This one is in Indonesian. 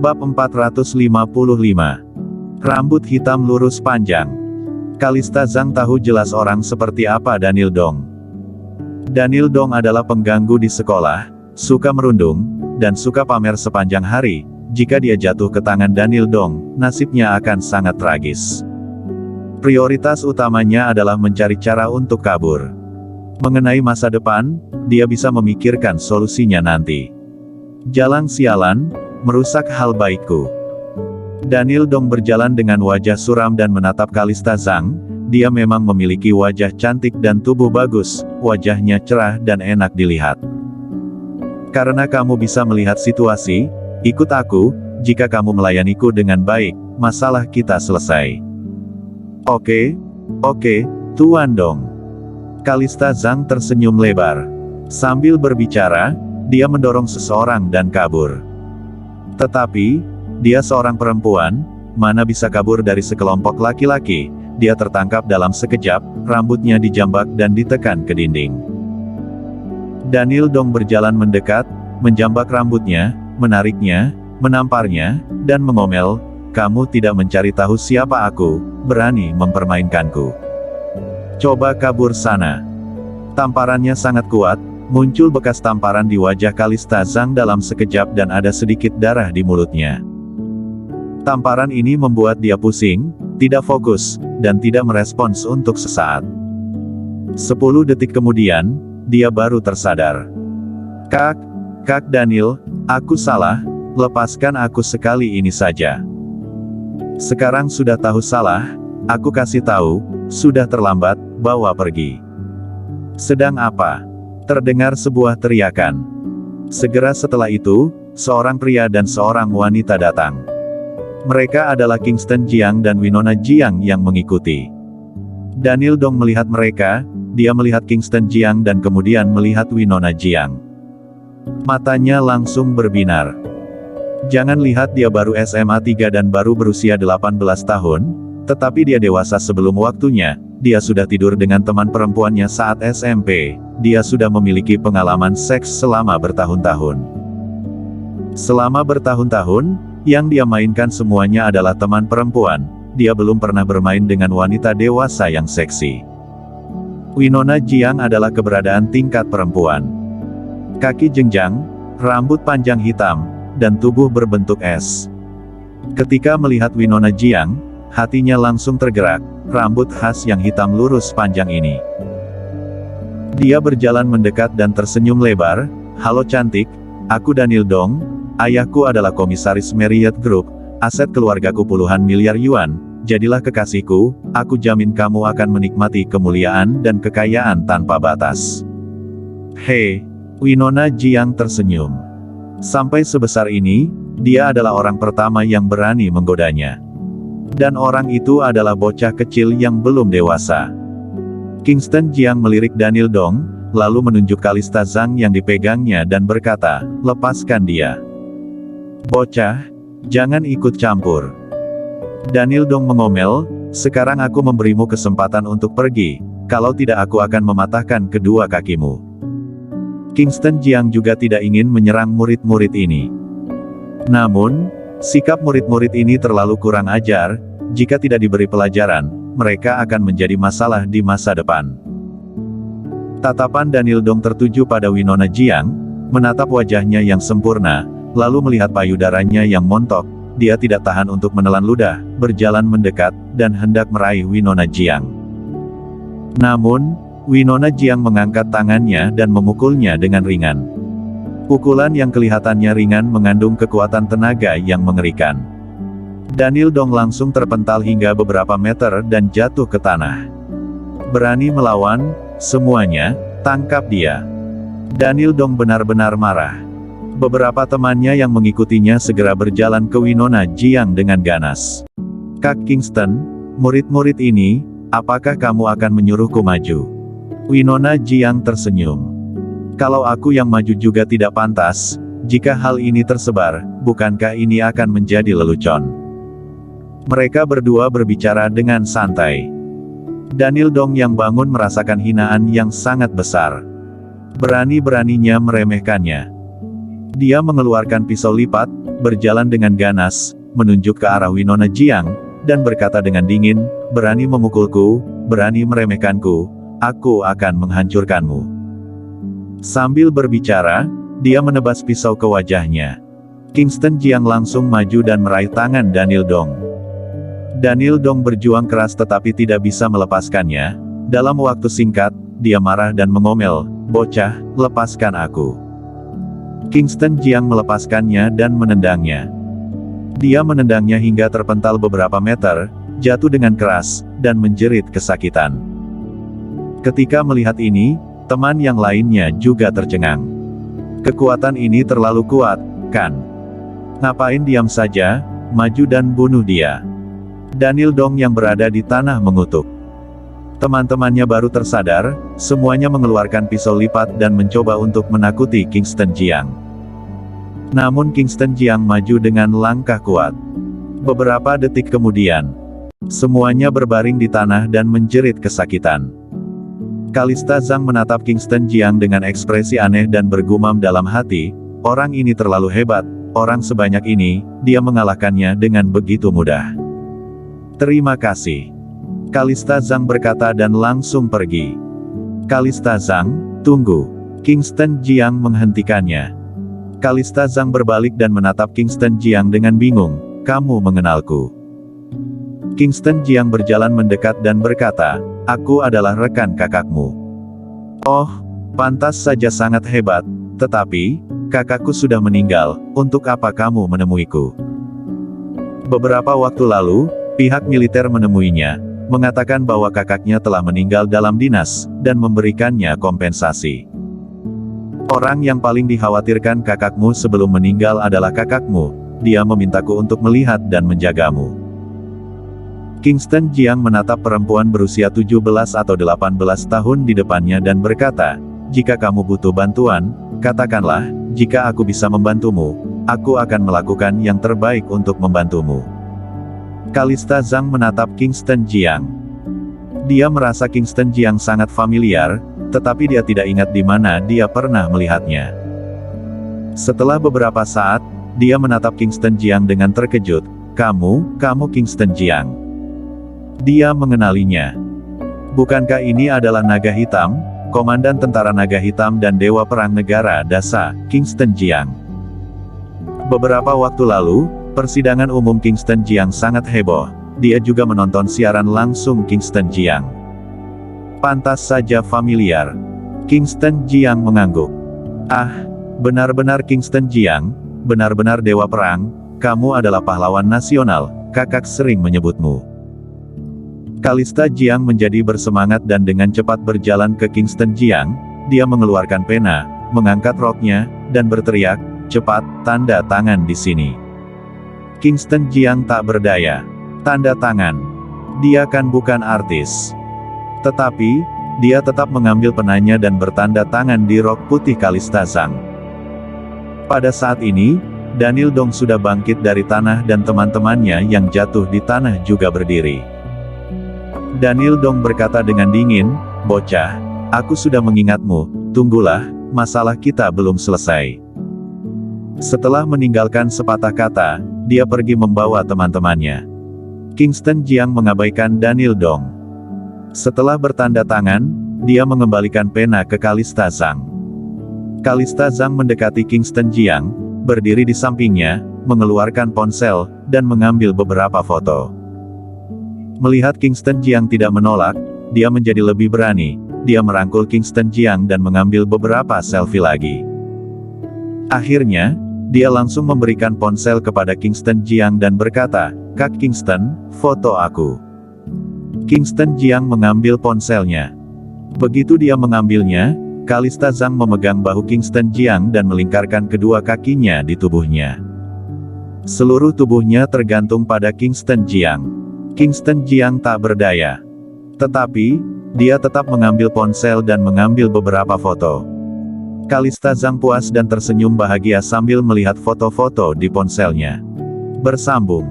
Bab 455. Rambut hitam lurus panjang. Kalista Zhang tahu jelas orang seperti apa Daniel Dong. Daniel Dong adalah pengganggu di sekolah, suka merundung, dan suka pamer sepanjang hari. Jika dia jatuh ke tangan Daniel Dong, nasibnya akan sangat tragis. Prioritas utamanya adalah mencari cara untuk kabur. Mengenai masa depan, dia bisa memikirkan solusinya nanti. Jalang sialan, merusak hal baikku. Daniel Dong berjalan dengan wajah suram dan menatap Kalista Zhang. Dia memang memiliki wajah cantik dan tubuh bagus, wajahnya cerah dan enak dilihat. Karena kamu bisa melihat situasi, ikut aku, jika kamu melayaniku dengan baik, masalah kita selesai. Oke, Tuan Dong. Kalista Zhang tersenyum lebar. Sambil berbicara, dia mendorong seseorang dan kabur. Tetapi, dia seorang perempuan, mana bisa kabur dari sekelompok laki-laki. Dia tertangkap dalam sekejap, rambutnya dijambak dan ditekan ke dinding. Daniel Dong berjalan mendekat, menjambak rambutnya, menariknya, menamparnya, dan mengomel, "Kamu tidak mencari tahu siapa aku, berani mempermainkanku. Coba kabur sana." Tamparannya sangat kuat, muncul bekas tamparan di wajah Kalista Zhang dalam sekejap dan ada sedikit darah di mulutnya. Tamparan ini membuat dia pusing, tidak fokus, dan tidak merespons untuk sesaat. 10 detik kemudian, dia baru tersadar. Kak Daniel, aku salah, lepaskan aku sekali ini saja." Sekarang sudah tahu salah, aku kasih tahu, sudah terlambat, bawa pergi. Sedang apa? Terdengar sebuah teriakan. Segera setelah itu, seorang pria dan seorang wanita datang. Mereka adalah Kingston Jiang dan Winona Jiang yang mengikuti. Daniel Dong melihat mereka, dia melihat Kingston Jiang dan kemudian melihat Winona Jiang. Matanya langsung berbinar. Jangan lihat dia baru SMA 3 dan baru berusia 18 tahun, tetapi dia dewasa sebelum waktunya. Dia sudah tidur dengan teman perempuannya saat SMP, dia sudah memiliki pengalaman seks selama bertahun-tahun. Selama bertahun-tahun, yang dia mainkan semuanya adalah teman perempuan, dia belum pernah bermain dengan wanita dewasa yang seksi. Winona Jiang adalah keberadaan tingkat perempuan. Kaki jenjang, rambut panjang hitam, dan tubuh berbentuk es. Ketika melihat Winona Jiang, hatinya langsung tergerak, rambut khas yang hitam lurus panjang ini. Dia berjalan mendekat dan tersenyum lebar, "Halo cantik, aku Daniel Dong, ayahku adalah komisaris Marriott Group, aset keluargaku puluhan miliar yuan, jadilah kekasihku, aku jamin kamu akan menikmati kemuliaan dan kekayaan tanpa batas." Hei, Winona Jiang tersenyum. Sampai sebesar ini, dia adalah orang pertama yang berani menggodanya. Dan orang itu adalah bocah kecil yang belum dewasa. Kingston Jiang melirik Daniel Dong, lalu menunjuk Kalista Zhang yang dipegangnya dan berkata, "Lepaskan dia. Bocah, jangan ikut campur." Daniel Dong mengomel, "Sekarang aku memberimu kesempatan untuk pergi, kalau tidak aku akan mematahkan kedua kakimu." Kingston Jiang juga tidak ingin menyerang murid-murid ini. Namun, sikap murid-murid ini terlalu kurang ajar, jika tidak diberi pelajaran, mereka akan menjadi masalah di masa depan. Tatapan Daniel Dong tertuju pada Winona Jiang, menatap wajahnya yang sempurna, lalu melihat payudaranya yang montok, dia tidak tahan untuk menelan ludah, berjalan mendekat, dan hendak meraih Winona Jiang. Namun, Winona Jiang mengangkat tangannya dan memukulnya dengan ringan. Pukulan yang kelihatannya ringan mengandung kekuatan tenaga yang mengerikan. Daniel Dong langsung terpental hingga beberapa meter dan jatuh ke tanah. Berani melawan, semuanya, tangkap dia. Daniel Dong benar-benar marah. Beberapa temannya yang mengikutinya segera berjalan ke Winona Jiang dengan ganas. "Kak Kingston, murid-murid ini, apakah kamu akan menyuruhku maju?" Winona Jiang tersenyum. "Kalau aku yang maju juga tidak pantas, jika hal ini tersebar, bukankah ini akan menjadi lelucon?" Mereka berdua berbicara dengan santai. Daniel Dong yang bangun merasakan hinaan yang sangat besar. Berani-beraninya meremehkannya. Dia mengeluarkan pisau lipat, berjalan dengan ganas, menunjuk ke arah Winona Jiang, dan berkata dengan dingin, "Berani memukulku, berani meremehkanku, aku akan menghancurkanmu." Sambil berbicara, dia menebas pisau ke wajahnya. Kingston Jiang langsung maju dan meraih tangan Daniel Dong. Daniel Dong berjuang keras tetapi tidak bisa melepaskannya. Dalam waktu singkat, dia marah dan mengomel, "Bocah, lepaskan aku." Kingston Jiang melepaskannya dan menendangnya. Dia menendangnya hingga terpental beberapa meter, jatuh dengan keras, dan menjerit kesakitan. Ketika melihat ini, teman yang lainnya juga tercengang. Kekuatan ini terlalu kuat, kan? Ngapain diam saja, maju dan bunuh dia. Daniel Dong yang berada di tanah mengutuk. Teman-temannya baru tersadar, semuanya mengeluarkan pisau lipat dan mencoba untuk menakuti Kingston Jiang. Namun Kingston Jiang maju dengan langkah kuat. Beberapa detik kemudian, semuanya berbaring di tanah dan menjerit kesakitan. Kalista Zhang menatap Kingston Jiang dengan ekspresi aneh dan bergumam dalam hati, "Orang ini terlalu hebat, orang sebanyak ini, dia mengalahkannya dengan begitu mudah." "Terima kasih." Kalista Zhang berkata dan langsung pergi. "Kalista Zhang, tunggu." Kingston Jiang menghentikannya. Kalista Zhang berbalik dan menatap Kingston Jiang dengan bingung, "Kamu mengenalku?" Kingston Jiang berjalan mendekat dan berkata, "Aku adalah rekan kakakmu." "Oh, pantas saja sangat hebat, tetapi, kakakku sudah meninggal, untuk apa kamu menemuiku?" Beberapa waktu lalu, pihak militer menemuinya, mengatakan bahwa kakaknya telah meninggal dalam dinas, dan memberikannya kompensasi. "Orang yang paling dikhawatirkan kakakmu sebelum meninggal adalah kakakmu, dia memintaku untuk melihat dan menjagamu." Kingston Jiang menatap perempuan berusia 17 atau 18 tahun di depannya dan berkata, "Jika kamu butuh bantuan, katakanlah, jika aku bisa membantumu, aku akan melakukan yang terbaik untuk membantumu." Kalista Zhang menatap Kingston Jiang. Dia merasa Kingston Jiang sangat familiar, tetapi dia tidak ingat di mana dia pernah melihatnya. Setelah beberapa saat, dia menatap Kingston Jiang dengan terkejut, kamu Kingston Jiang." Dia mengenalinya. "Bukankah ini adalah naga hitam, komandan tentara naga hitam dan dewa perang negara Dasa, Kingston Jiang?" Beberapa waktu lalu, persidangan umum Kingston Jiang sangat heboh. Dia juga menonton siaran langsung Kingston Jiang. "Pantas saja familiar." Kingston Jiang mengangguk. "Ah, benar-benar Kingston Jiang, benar-benar dewa perang, kamu adalah pahlawan nasional, kakak sering menyebutmu." Kalista Jiang menjadi bersemangat dan dengan cepat berjalan ke Kingston Jiang. Dia mengeluarkan pena, mengangkat roknya, dan berteriak, "Cepat, tanda tangan di sini." Kingston Jiang tak berdaya. Tanda tangan. Dia kan bukan artis. Tetapi, dia tetap mengambil penanya dan bertanda tangan di rok putih Kalista Zhang. Pada saat ini, Daniel Dong sudah bangkit dari tanah dan teman-temannya yang jatuh di tanah juga berdiri. Daniel Dong berkata dengan dingin, "Bocah, aku sudah mengingatmu, tunggulah, masalah kita belum selesai." Setelah meninggalkan sepatah kata, dia pergi membawa teman-temannya. Kingston Jiang mengabaikan Daniel Dong. Setelah bertanda tangan, dia mengembalikan pena ke Kalista Zhang. Kalista Zhang mendekati Kingston Jiang, berdiri di sampingnya, mengeluarkan ponsel, dan mengambil beberapa foto. Melihat Kingston Jiang tidak menolak, dia menjadi lebih berani. Dia merangkul Kingston Jiang dan mengambil beberapa selfie lagi. Akhirnya, dia langsung memberikan ponsel kepada Kingston Jiang dan berkata, "Kak Kingston, foto aku." Kingston Jiang mengambil ponselnya. Begitu dia mengambilnya, Kalista Zhang memegang bahu Kingston Jiang dan melingkarkan kedua kakinya di tubuhnya. Seluruh tubuhnya tergantung pada Kingston Jiang. Kingston Jiang tak berdaya. Tetapi, dia tetap mengambil ponsel dan mengambil beberapa foto. Kalista Zhang puas dan tersenyum bahagia sambil melihat foto-foto di ponselnya. Bersambung.